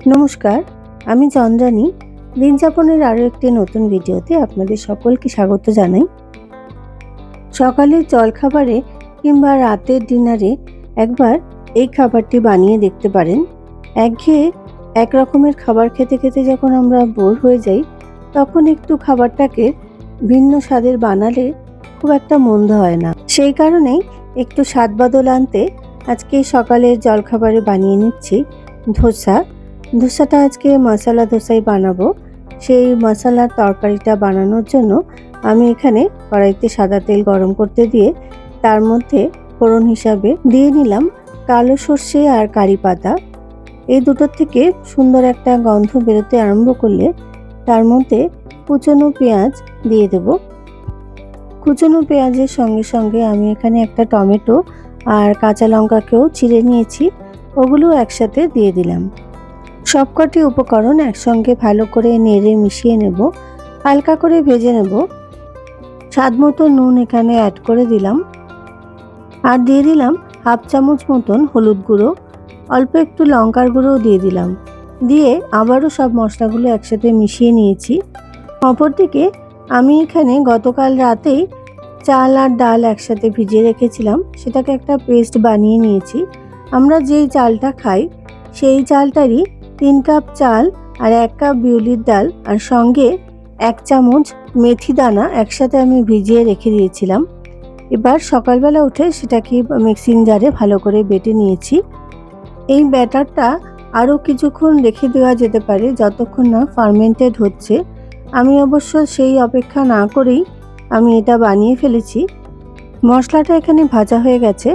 নমস্কার, আমি চন্দ্রানী। দিনযাপনের আরও একটি নতুন ভিডিওতে আপনাদের সকলকে স্বাগত জানাই। সকালের জলখাবারে কিংবা রাতের ডিনারে একবার এই খাবারটি বানিয়ে দেখতে পারেন। একঘেয়ে এক রকমের খাবার খেতে খেতে যখন আমরা বোর হয়ে যাই, তখন একটু খাবারটাকে ভিন্ন স্বাদের বানালে খুব একটা মন্দ হয় না। সেই কারণেই একটু স্বাদ বদল আনতে আজকে সকালের জলখাবারে বানিয়ে নিচ্ছি ধোসা। ধোসাটা আজকে মশলা ধোসাই বানাবো। সেই মশলার তরকারিটা বানানোর জন্য আমি এখানে কড়াইতে সাদা তেল গরম করতে দিয়ে তার মধ্যে ফোড়ন হিসাবে দিয়ে নিলাম কালো সর্ষে আর কারি পাতা। এই দুটোর থেকে সুন্দর একটা গন্ধ বেরোতে আরম্ভ করলে তার মধ্যে কুচনো পেঁয়াজ দিয়ে দেব। কুচনো পেঁয়াজের সঙ্গে সঙ্গে আমি এখানে একটা টমেটো আর কাঁচা লঙ্কাকেও চিড়ে নিয়েছি, ওগুলো একসাথে দিয়ে দিলাম। সবকটি উপকরণ একসঙ্গে ভালো করে নেড়ে মিশিয়ে নেব, হালকা করে ভেজে নেব। স্বাদ মতো নুন এখানে অ্যাড করে দিলাম আর দিয়ে দিলাম হাফ চামচ মতন হলুদ গুঁড়ো, অল্প একটু লঙ্কার গুঁড়োও দিয়ে দিলাম। দিয়ে আবারও সব মশলাগুলো একসাথে মিশিয়ে নিয়েছি। অপরদিকে আমি এখানে গতকাল রাতেই চাল আর ডাল একসাথে ভিজিয়ে রেখেছিলাম, সেটাকে একটা পেস্ট বানিয়ে নিয়েছি। আমরা যেই চালটা খাই সেই চালটারই 3 কাপ চাল আর 1 কাপ বিউলির ডাল আর সঙ্গে 1 চামচ মেথি দানা একসাথে আমি ভিজিয়ে রেখে দিয়েছিলাম। এবার সকালবেলা উঠে সেটাকে মিক্সিং জারে ভালো করে বেটে নিয়েছি। এই ব্যাটারটা আরও কিছুক্ষণ রেখে দেওয়া যেতে পারে যতক্ষণ না ফার্মেন্টেড হচ্ছে। আমি অবশ্য সেই অপেক্ষা না করেই আমি এটা বানিয়ে ফেলেছি। মশলাটা এখানে ভাজা হয়ে গেছে।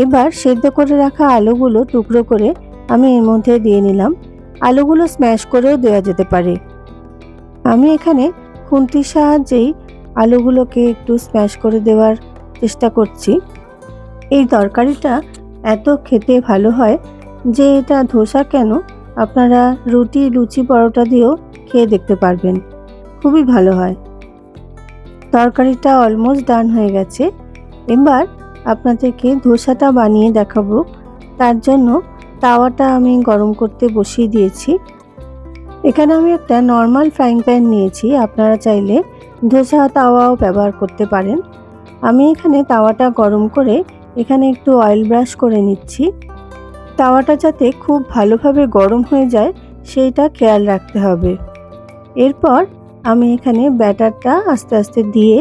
এবার সেদ্ধ করে রাখা আলুগুলো টুকরো করে আমি এর মধ্যে দিয়ে নিলাম। আলুগুলো স্ম্যাশ করেও দেওয়া যেতে পারে। আমি এখানে খুন্তির সাহায্যেই আলুগুলোকে একটু স্ম্যাশ করে দেওয়ার চেষ্টা করছি। এই তরকারিটা এত খেতে ভালো হয় যে এটা ধোসা কেন, আপনারা রুটি, লুচি, পরোটা দিয়েও খেয়ে দেখতে পারবেন, খুবই ভালো হয়। তরকারিটা অলমোস্ট ডান হয়ে গেছে। এবার আপনাদেরকে ধোসাটা বানিয়ে দেখাবো। তার জন্য তাওয়াটা আমি গরম করতে বসিয়ে দিয়েছি। এখানে আমি একটা নর্মাল ফ্রাইং প্যান নিয়েছি, আপনারা চাইলে ধোসা তাওয়াও ব্যবহার করতে পারেন। আমি এখানে তাওয়াটা গরম করে এখানে একটু অয়েল ব্রাশ করে নিচ্ছি। তাওয়াটা যাতে খুব ভালোভাবে গরম হয়ে যায় সেইটা খেয়াল রাখতে হবে। এরপর আমি এখানে ব্যাটারটা আস্তে আস্তে দিয়ে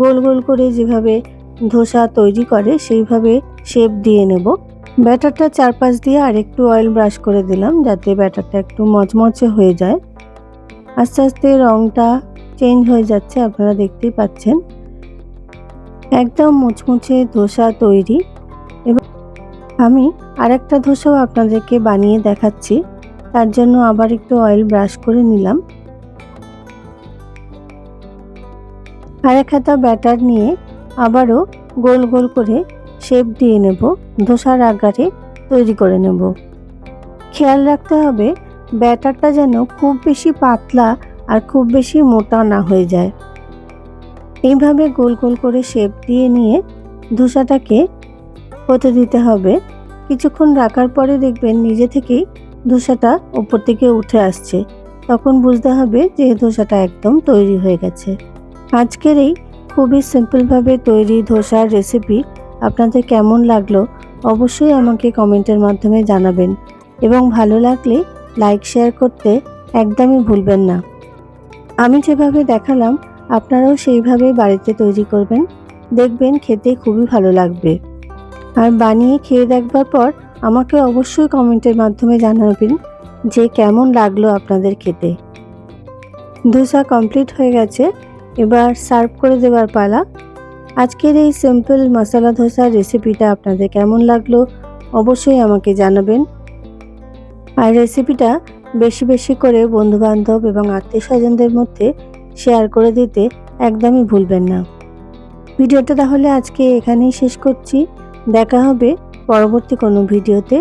গোল গোল করে যেভাবে ধোসা তৈরি করে সেইভাবে শেপ দিয়ে নেব। ব্যাটারটা চারপাশ দিয়ে আরেকটু অয়েল ব্রাশ করে দিলাম যাতে ব্যাটারটা একটু মচমচে হয়ে যায়। আস্তে আস্তে রঙটা চেঞ্জ হয়ে যাচ্ছে, আপনারা দেখতেই পাচ্ছেন। একদম মুচমুচে ধোসা তৈরি। এবার আমি আরেকটা ধোসাও আপনাদেরকে বানিয়ে দেখাচ্ছি। তার জন্য আবার একটু অয়েল ব্রাশ করে নিলাম। আরেক হাতা ব্যাটার নিয়ে আবারও গোল গোল করে শেপ দিয়ে নেব, ধোসার আকারে তৈরি করে নেব। খেয়াল রাখতে হবে ব্যাটারটা যেন খুব বেশি পাতলা আর খুব বেশি মোটা না হয়ে যায়। এইভাবে গোল গোল করে শেপ দিয়ে নিয়ে ধোসাটাকে হতে দিতে হবে। কিছুক্ষণ রাখার পরে দেখবেন নিজে থেকেই ধোসাটা উপর থেকে উঠে আসছে, তখন বুঝতে হবে যে ধোসাটা একদম তৈরি হয়ে গেছে। আজকের এই খুবই সিম্পলভাবে তৈরি ধোসার রেসিপি আপনাদের কেমন লাগলো অবশ্যই আমাকে কমেন্টের মাধ্যমে জানাবেন এবং ভালো লাগলে লাইক শেয়ার করতে একদমই ভুলবেন না। আমি যেভাবে দেখালাম আপনারাও সেইভাবে বাড়িতে তৈরি করবেন, দেখবেন খেতে খুবই ভালো লাগবে। আর বানিয়ে খেয়ে দেখবার পর আমাকে অবশ্যই কমেন্টের মাধ্যমে জানাবেন যে কেমন লাগলো আপনাদের খেতে। ধোসা কমপ্লিট হয়ে গেছে, এবার সার্ভ করে দেওয়ার পালা। আজকের এই সিম্পল মশলা ধোসার রেসিপিটা আপনাদের কেমন লাগলো অবশ্যই আমাকে জানাবেন। আর রেসিপিটা বেশি বেশি করে বন্ধুবান্ধব এবং আত্মীয়স্বজনদের মধ্যে শেয়ার করে দিতে একদমই ভুলবেন না। ভিডিওটা তাহলে আজকে এখানেই শেষ করছি। দেখা হবে পরবর্তী কোনো ভিডিওতে।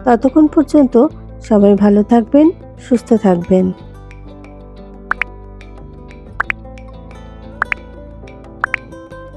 ততক্ষণ পর্যন্ত সবাই ভালো থাকবেন, সুস্থ থাকবেন।